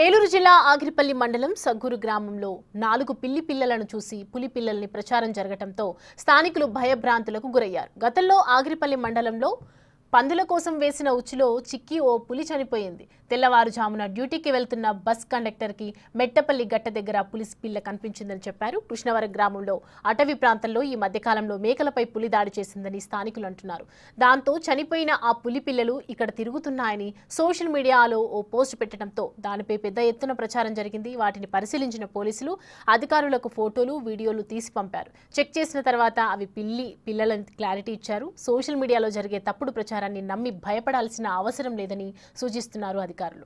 ఏలూరు జిల్లా ఆగిరిపల్లి మండలం సగ్గూరు గ్రామంలో 4 పిల్లి పిల్లలను చూసి పులి పిల్లల్ని ప్రచారం జరగడంతో స్థానికులు భయభ్రాంతులకు గురయ్యారు. గతంలో ఆగిరిపల్లి మండలంలో పందుల కోసం వేసిన ఉచ్చులో చిక్కి ఓ పులి చనిపోయింది. తెల్లవారుజామున డ్యూటీకి వెళ్తున్న బస్ కండక్టర్కి మెట్టపల్లి గట్ట దగ్గర పులి పిల్ల కనిపించిందని చెప్పారు. కృష్ణవరం గ్రామంలో అటవీ ప్రాంతంలో ఈ మధ్యకాలంలో మేకలపై పులి దాడి చేసిందని స్థానికులు అంటున్నారు. దాంతో చనిపోయిన ఆ పులి పిల్లలు ఇక్కడ తిరుగుతున్నాయని సోషల్ మీడియాలో ఓ పోస్ట్ పెట్టడంతో దానిపై పెద్ద ఎత్తున ప్రచారం జరిగింది. వాటిని పరిశీలించిన పోలీసులు అధికారులకు ఫోటోలు, వీడియోలు తీసి పంపారు. చెక్ చేసిన తర్వాత అవి పిల్లలని క్లారిటీ ఇచ్చారు. సోషల్ మీడియాలో జరిగే తప్పుడు ప్రచారం నమ్మి భయపడాల్సిన అవసరం లేదని సూచిస్తున్నారు అధికారులు.